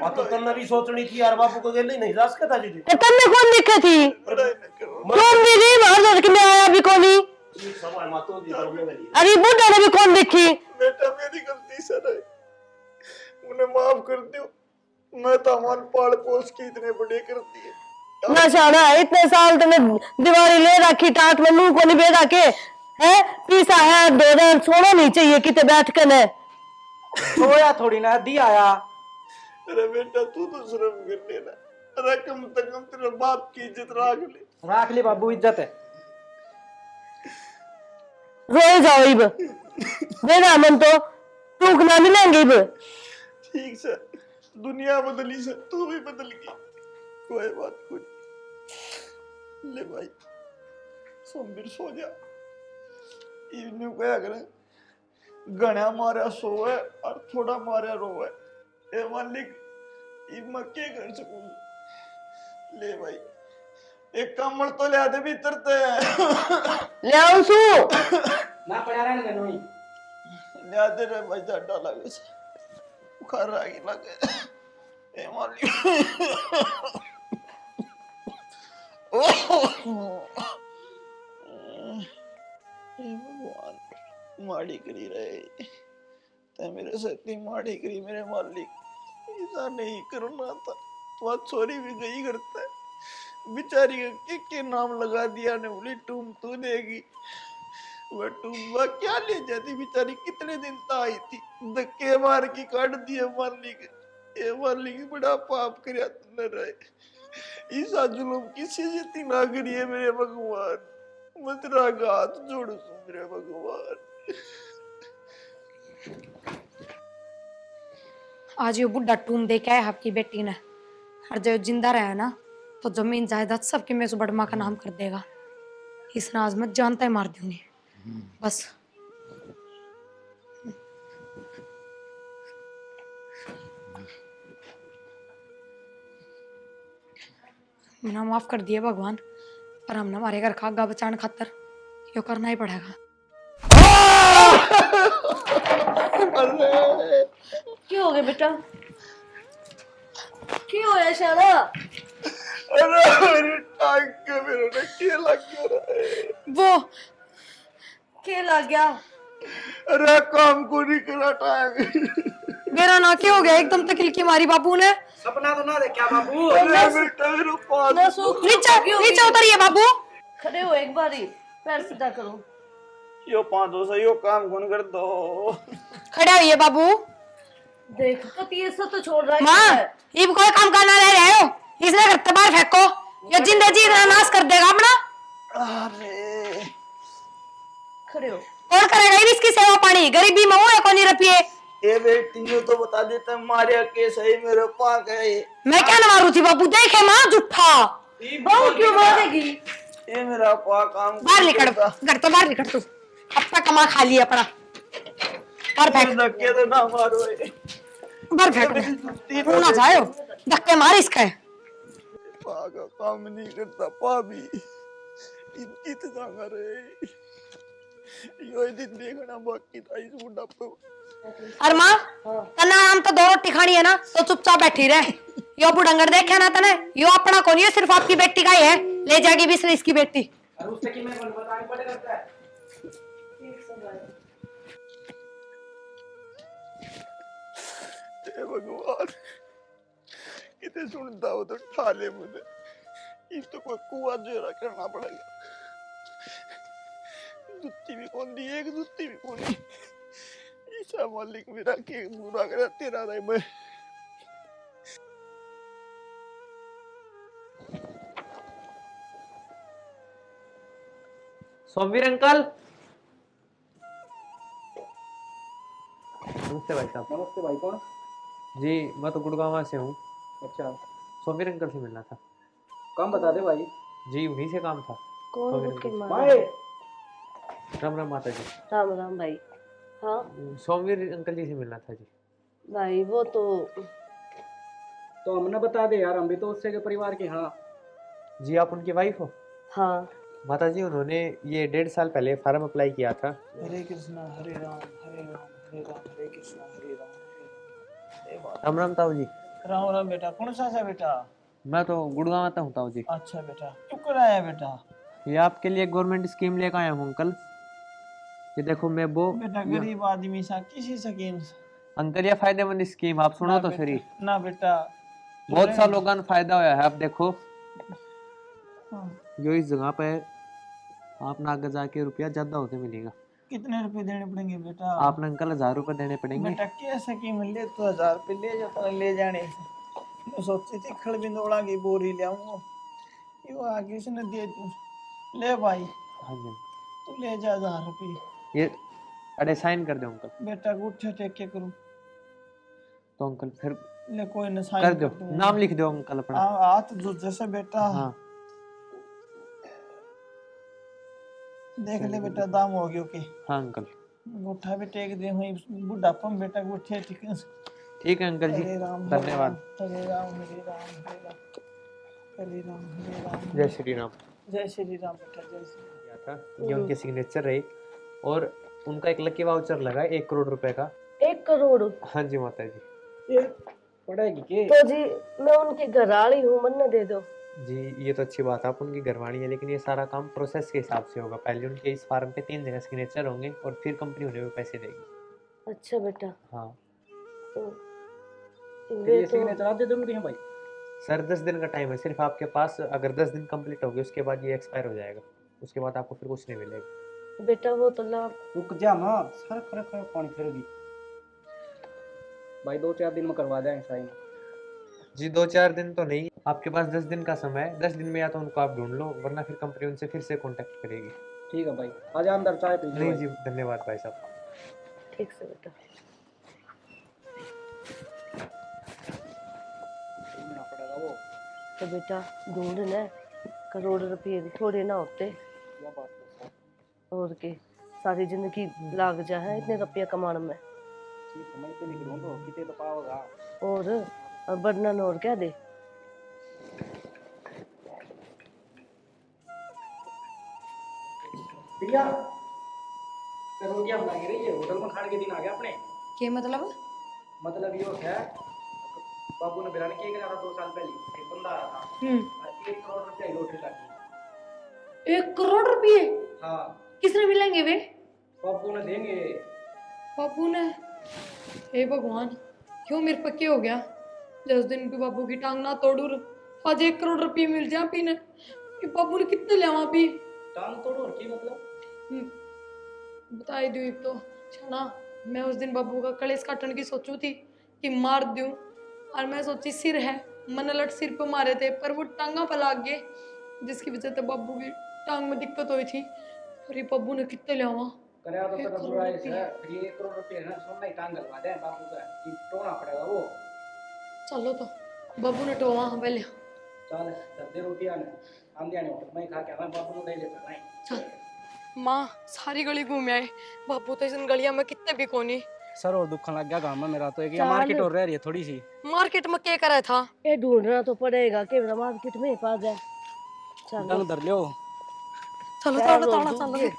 और तो तन्ना भी सोचनी थी यार, बाबू को गेल नहीं जा सकता जी। तो तन्ने कौन दिखे थी? लड़ाई न करो। कौन दी थी? बाहर के में आया भी कोनी। ये सवाल मातो दी करने वाली। अरे बुढ़ा ने भी कौन देखी? बेटा मेरी गलती सर है, उन्हें माफ कर दो। मैं तो हमारे पाल पोस के इतने बड़े कर दिए। ना शाना इतने साल तुमने दीवारी ले रखी, टाट में मुंह को नहीं बेरा के है पीसा है। 2 दिन सोना नहीं चाहिए किते बैठ कर ने सोया थोड़ी ना दी आया। अरे बेटा तू तो शर्म कर लेना, अरे कम से कम तेरे बाप की इज्जत राख ले बाबू, इज्जत है। रोए जाओ इब मेरा मन तो टूक ना मिलेंगे इब। ठीक से दुनिया बदली से तू भी बदल गई, कोई बात नहीं। ले भाई सोमवीर सो जा, इवनिंग क्या करें गणा मारा सोवे और थोड़ा मारा रोवे। ए मालिक ये मैं क्या कर सकूं? ले भाई एक कमल तो ले आते भीतर ते ले आऊं सु ना पड़ा रहने देनो ही ले आते रे भाई डाटा लगे से बुखार आ गई लगे। ए मालिक भगवान माड़ी करी रहे ते मेरे से इतनी माड़ी करी मेरे मालिक, ऐसा नहीं करना था। तो छोरी भी गई करता है बेचारी के नाम लगा दिया ने, बोली टूम तू देगी। वह टूम्बा क्या ले जाती बेचारी, कितने दिन तक आई थी, धक्के मार के काट दिए मालिक। ये मालिक बड़ा पाप करया तुमने रहे। ईसा जुलूम किसी से ना करिए मेरे भगवान, मैं तेरा हाथ जोड़ू मेरे भगवान। आज ये बुढ़ा टूम दे के आया आपकी बेटी ने, और जो जिंदा रहा ना तो जमीन जायदाद सबके में बड़मा का नाम कर देगा। इस राज में जानता ही मार दूंगी बस। मैंने माफ कर दिया भगवान, पर हमने हमारे घर खागा बचाने खातर यो करना ही पड़ेगा। क्यों हो गया बेटा? क्यों होया शाला? अरे मेरी टांग के मेरे ने क्या लग गया वो क्या लग गया? अरे काम को नहीं करा टांग। मेरा ना क्या हो गया, एकदम तकलीफ की मारी बाबू ने। सपना तो ना देखा बाबू। अरे बेटा मेरे पास नीचे नीचे उतरिए बाबू। खड़े हो एक बारी, पैर सीधा करो। यो 500 से यो काम कौन कर दो। खड़े होइए बाबू। देख तो 300 तो छोड़ रहा माँ है। ये कोई काम करना रह रहे हो, इसने घर बाहर फेंको, ये जिंदगी का नाश कर देगा अपना। अरे खड़े हो। कौन करेगा ये इसकी सेवा पानी, गरीबी में है कौन रुपये। ये बेटी ने तो बता देता मारिया केस है मेरे पाक है। मैं क्या न मारू थी बाबू, देखे माँ झूठा। बहू क्यों मारेगी? ये मेरा पाक काम बाहर निकल, घर तो बाहर निकल तू, अपना कमा खा लिया अपना। बाहर फेंक, धक्के तो ना मारो बाहर फेंक, तू ना जाओ धक्के मार इसका। पाक काम नहीं करता पाभी इनकी तो जांगा रे। यो दिन देखना बाकी था इस बुढ़ा पे। अरे माँ तना हम तो 2 रोटी खानी है ना, तो चुपचाप बैठी रहे। यो बुढ़ंगर देखे ना तने, यो अपना कौन है, सिर्फ आपकी बेटी का ही है, ले जाएगी भी इसकी बेटी। और उससे कि मैं बताने पड़े करता है। हे भगवान कितने सुनता हो तो ठा ले मुझे, इस तो कोई कुआं जोरा करना पड़ेगा। जुत्ती भी कौन दी, एक जुत्ती भी कौन दी। ईसा मालिक मेरा के बुरा करा तेरा रहे मैं। सोमवीर अंकल। नमस्ते भाई साहब। नमस्ते भाई, कौन? जी मैं तो गुड़गांव से हूँ। अच्छा, सोमवीर अंकल से मिलना था। काम बता दे भाई। जी उन्हीं से काम था। कौन सोमवीर मुझके अंकल। मारा? भाई राम राम माता जी। राम राम भाई। हाँ सोमवीर अंकल जी से मिलना था जी। भाई वो तो हमने बता दे यार, हम भी तो उससे के परिवार के। हाँ जी आप उनकी वाइफ हो? हाँ माता जी उन्होंने ये 1.5 साल पहले फार्म अप्लाई किया था। हरे कृष्णा हरे राम हरे राम हरे राम हरे कृष्णा हरे राम। राम राम ताऊ जी। राम राम बेटा, कौन सा है बेटा? मैं तो गुड़गांव आता हूँ ताऊ जी। अच्छा बेटा तू कर आया बेटा? ये आपके लिए गवर्नमेंट स्कीम लेकर आया हूँ अंकल। ये देखो मैं वो बेटा गरीब आदमी सा किसी स्कीम से अंकल, ये फायदेमंद स्कीम आप सुनो तो सही। ना बेटा बहुत सा लोगों को फायदा होया है। आप देखो हाँ। जो इस जगह पे आप ना आगे जाके रुपया ज्यादा होते मिलेगा। कितने रुपए देने पड़ेंगे बेटा? आपने अंकल 1000 रुपए देने पड़ेंगे। बेटा कैसे की मिल ले तो 1000 रुपए ले जाता ले जाने से। मैं सोची थी खड़ बिंदोड़ा की बोरी ले आऊंगा, यो आगे से न दे दूं। ले भाई हाँ जी तू ले जा 1000 रुपए। ये अरे साइन कर दो अंकल। बेटा गुट्ठे टेक के करूं तो अंकल फिर ले कोई न साइन कर दो, नाम लिख दो अंकल अपना। हाथ दूसरे से बेटा। हाँ देख ले बेटा दाम हो गयो के। हाँ अंकल गोठा भी टेक दे हुई बुढ़ापा में बेटा गोठे ठीक है। ठीक है अंकल जी, हरे राम धन्यवाद। हरे राम हरे राम हरे राम हरे राम हरे राम। जय श्री राम। जय श्री राम बेटा जय श्री राम। किया था ये उनके सिग्नेचर रहे और उनका एक लकी वाउचर लगा 1 करोड़ रुपए का। 1 करोड़? हाँ जी माता जी। ये पड़ेगी के? तो जी मैं उनकी घरवाली हूँ, मन न दे दो। जी ये तो अच्छी बात है, आप उनकी घरवाणी है, लेकिन ये सारा काम प्रोसेस के हिसाब से होगा। पहले उनके इस फार्म पे 3 जगह सिग्नेचर होंगे और फिर कंपनी उन्हें पैसे देगी। अच्छा बेटा। हाँ तो ये सिग्नेचर आप दे दोगे हैं भाई? सर 10 दिन का टाइम है सिर्फ आपके पास। अगर 10 दिन कंप्लीट हो गए उसके बाद ये एक्सपायर हो जाएगा, उसके बाद आपको फिर कुछ नहीं मिलेगा। बेटा वो तो लाभ। रुक जा माँ, सारा खरा पानी फिरेगी भाई। 2-4 दिन में करवा देंगे साइन। जी 2-4 दिन तो नहीं, आपके पास 10 दिन का समय है। 10 दिन में या तो उनको आप ढूंढ लो, वरना फिर कंपनी उनसे फिर से कांटेक्ट करेगी। ठीक है भाई, आजा अंदर चाय पी। नहीं जी धन्यवाद भाई साहब। ठीक से बेटा। पड़ेगा वो तो बेटा ढूंढ न, करोड़ रुपये थोड़े ना होते। क्या बात है? और के सारी जिंदगी लाग जा है इतने रुपया कमाने में। ठीक है, मैं पे लिख ढूंढो कितने तो पाओगा। और वर्णन और क्या दे। भैया रोटियां बना के रही है, होटल में खाने के दिन आ गया अपने। क्या मतलब? मतलब ये है बाबू ने बिरानी किया करा था 2 साल पहले। एक बंदा आया था, 1 करोड़ रुपया लॉटरी लगी। 1 करोड़ रुपये? हाँ। किसने मिलेंगे वे? बाबू ने देंगे। बाबू ने? हे भगवान, क्यों मेरे पक्के हो गया। 10 दिन भी बाबू की टांग ना तोड़ू, आज 1 करोड़ रुपये मिल जा पीने। ये बाबू ने कितने लिया पी? टांग तोड़ो और की मतलब? बताई दूं तो छना, मैं उस दिन बाबू का कलेश काटने की सोचू थी कि मार दूं, और मैं सोची सिर है, मन लट सिर पे मारे थे, पर वो टांगा पर लाग गए, जिसकी वजह से बाबू की टांग में दिक्कत हुई थी। और ये बाबू ने कितने लिया करे तो तेरा बुराई है। फिर ये 1 करोड़ रुपए है ना, सोना ही टांग लगवा दे बाबू का, कि टोना पड़ेगा वो। चलो तो बाबू ने टोवा पहले। चल दे रोटियां ने आंधिया ने होटल में खा के आना, बाबू ने ले लेता नहीं। चल माँ, सारी गली घूम आए, बाबू तो इन गलियां में कितने भी कोनी। सर और दुख लग गया गांव में मेरा तो। एक ये मार्केट और रह रही है थोड़ी सी। मार्केट में क्या करा था? ये ढूंढना तो पड़ेगा कि मार्केट में पा जाए। चलो उधर लियो। चलो ताड़ा ताड़ा चलो।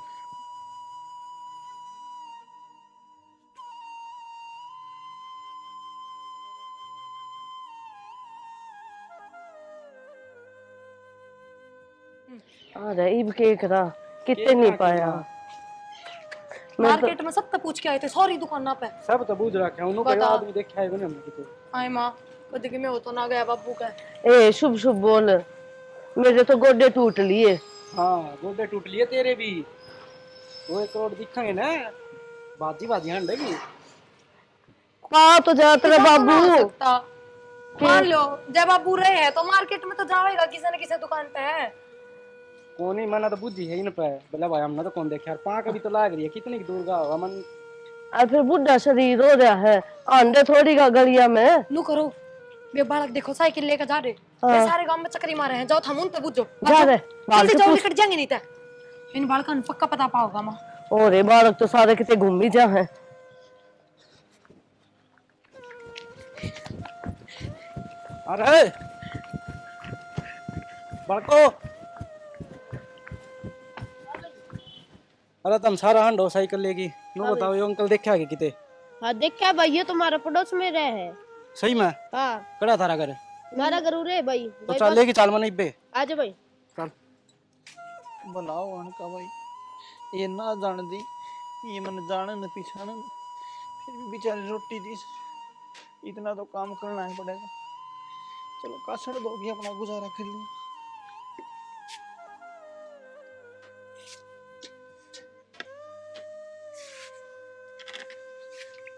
अरे इब के करा कितने नहीं पाया। मार्केट में सब तो पूछ के आए थे, सारी दुकान पे सब तो बूझ रखा है, उनको बता। आदमी देखा है हमने कितो। आए माँ, कद कि मैं हो तो ना गया बाबू का। ए शुभ शुभ बोल, मेरे तो गोडे टूट लिए। हाँ गोडे टूट लिए तेरे भी। वो 1 करोड़ दिखेंगे ना, बाजी बाजी हंडेगी। कहाँ तो जाते रे बाबू। मान लो जब बाबू रहे हैं तो मार्केट में तो जाएगा किसी न किसी दुकान पे है। कौन ही मना तो बुद्धि है इन पे। बोला भाई हमने तो कौन देखा यार, पाँव कभी तो लाग रही है, कितनी दूर का होगा मन। और फिर बुढ़ा शरीर हो रहा है, अंडे थोड़ी का गलिया में। नु करो, वे बालक देखो साइकिल लेकर जा रहे, ये सारे गांव में चक्री मारे हैं। जाओ थम उन पे बुझो जा रे बाल जल्दी जाओ, निकट जाएंगे नहीं तो इन बालकों को पक्का पता पाओगा मां। और बालक तो सारे कितने घूम ही जा है। अरे बड़को, अरे तुम सारा हंडो साइकिल लेगी। नो बताओ ये अंकल देखा है किते? हाँ देखा भाई, ये तुम्हारा पड़ोस में रहे है। सही में? हाँ कड़ा थारा घर मारा जरूर है भाई। तो चल लेगी चाल मन इब्बे। आज भाई चल बुलाओ अनका भाई, ये ना जान दी, ये मन जान न पिछान, फिर भी बेचारी रोटी दी। इतना तो काम करना ही पड़ेगा। चलो कासड़ दोगी, अपना गुजारा कर लिया।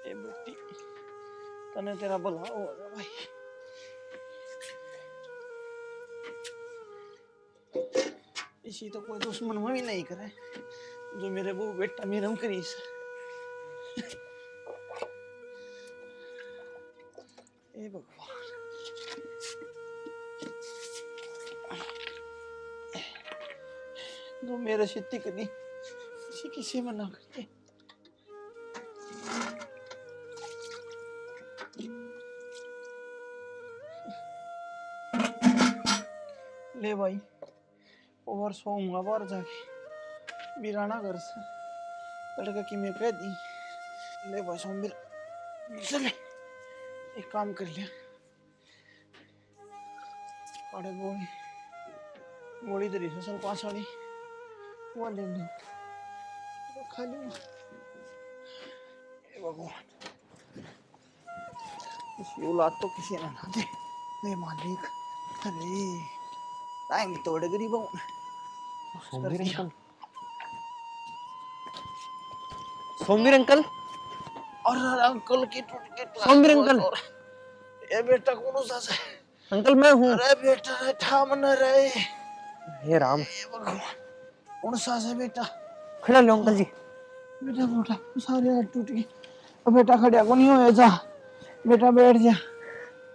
ए बेटी, तने तेरा भला होगा भाई। इसी तो कोई दुश्मन भी नहीं करे जो मेरे वो बेटा मेरम करीस। ए भगवान, जो मेरे शित्ती करी इसी किसी में ना करे। ले भाई और सोऊंगा बाहर जाके बिराना घर से लड़का की मैं कह दी। ले भाई सोमबिर चले एक काम कर लिया अरे गोली दरी से सर पास वाली वो ले लो तो खा लूंगा। हे भगवान इस औलाद तो किसी ने ना दे। हे मालिक अरे टाइम तो बड़े गरीब हूँ। सोमवीर अंकल, सोमवीर अंकल, और अंकल की टूट के सोमवीर अंकल, ये बेटा कौन सा है? अंकल मैं हूँ। अरे बेटा ठाम न रहे। हे राम, हे भगवान कौन सा है बेटा? खड़ा लो अंकल जी। बेटा बेटा सारे हाथ टूट गए। अब बेटा खड़ा को नहीं हो जा बेटा बैठ जा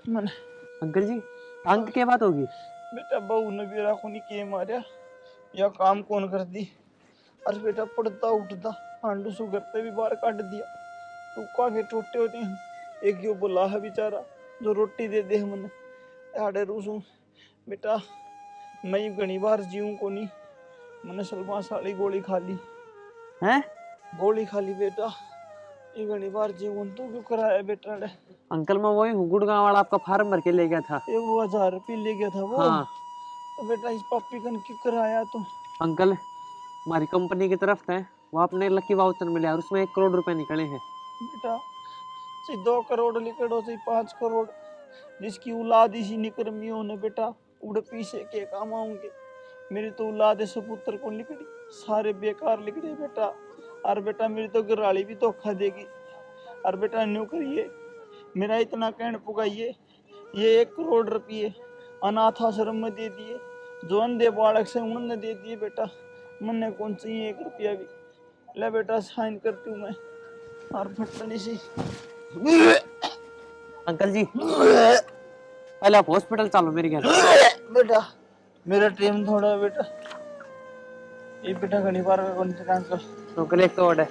मन। अंकल जी टांग की क्या बात होगी? बेटा बहू ने बेरा को नहीं किए मारा या काम कौन कर दी। अरे बेटा पड़ता उठता हांडू सु करते भी बाहर काट दिया। टूका के टूटे होते हैं एक यो बोला है बेचारा जो रोटी दे दे मन आड़े रूसू। बेटा मैं घनी बार जीऊं को नहीं मैंने सलमा साली गोली खा ली हैं? गोली खा ली बेटा ये घनी बार जीऊं तू क्यों कराया बेटा ने? अंकल मैं वही हूँ, गुड़गांव वाला आपका फार्म भर के ले गया था। 1000 रुपये ले गया था वो। हाँ। तो बेटा इस पापी कन क्यों कराया तू? अंकल हमारी कंपनी की तरफ से वो आपने लकी वाउचर मिला और उसमें 1 करोड़ रुपए निकले हैं। बेटा चाहे 2 करोड़ लिखड़ो चाहे 5 करोड़ जिसकी औलाद इसी निकर्मियों ने बेटा उड़ पीछे के काम आऊंगे। मेरी तो औलाद है सपुत्र को लिखड़ी सारे बेकार लिखड़े बेटा। और बेटा मेरी तो घरवाली भी धोखा देगी। और बेटा न्यू करिए मेरा इतना कहन पुगाइए ये 1 करोड़ रुपये अनाथ आश्रम में दे दिए जो अंधे बालक से उन्होंने दे दिए बेटा। मन कौन चाहिए 1 रुपया भी। ले बेटा साइन करती हूँ मैं और फटनी सी। अंकल जी पहले आप हॉस्पिटल चलो मेरे घर। बेटा मेरा टाइम थोड़ा है बेटा। ये बेटा घनी बार का कौन सा अंकल तो कल एक तो ऑर्डर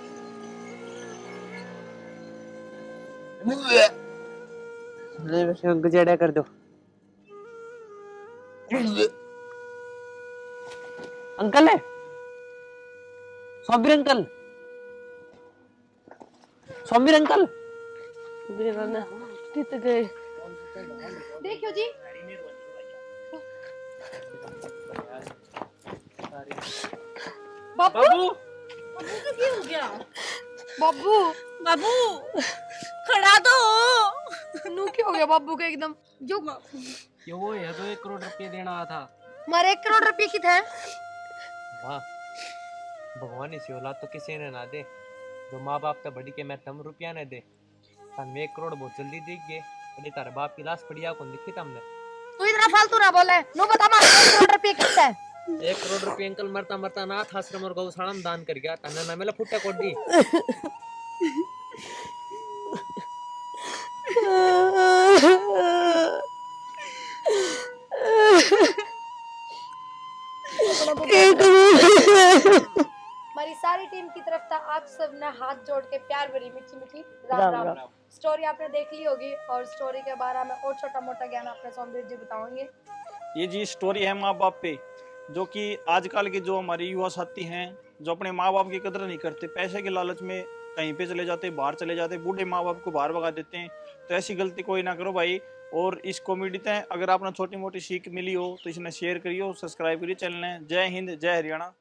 ले बेटा अंकल जेड़ा कर दो। अंकल है सोमवीर अंकल, सोमवीर अंकल गए देखियो जी बाबू बाबू को क्या हो गया? बाबू बाबू खड़ा तो नू क्या हो गया बाबू को एकदम जो ये वो है जो 1 करोड़ रुपए देना आया था। मारे 1 करोड़ रुपये की थे। वाह भगवान इसी औलाद तो किसी ने ना दे जो माँ बाप तो बड़ी के मैं तम रुपया ने दे तन 1 करोड़ बहुत जल्दी दिख गए। अरे तारे बाप की लाश पड़िया कौन लिखी तुमने? तू इतना फालतू ना बोले। नो बता मारे 1 करोड़ रुपये कितने? 1 करोड़ रुपये अंकल मरता मरता अनाथ आश्रम और गौशाला में दान कर गया तन्ने ना मेला फुट्टा कोडी। हमारी सारी टीम की तरफ था आप सब ने हाथ जोड़ के प्यार भरी मीठी मीठी राम राम। स्टोरी आपने देख ली होगी और स्टोरी के बारे में और छोटा मोटा ज्ञान अपने सोमवीर जी बताएंगे। ये जी स्टोरी है माँ बाप पे जो कि आजकल के जो हमारे युवा साथी हैं जो अपने माँ बाप की कदर नहीं करते पैसे के लालच में कहीं पे चले जाते बाहर चले जाते बूढ़े माँ बाप को बाहर भगा देते हैं। तो ऐसी गलती कोई ना करो भाई। और इस कॉमेडी से अगर आपने छोटी मोटी सीख मिली हो तो इसने शेयर करिए और सब्सक्राइब करिए चैनल है। जय हिंद जय हरियाणा।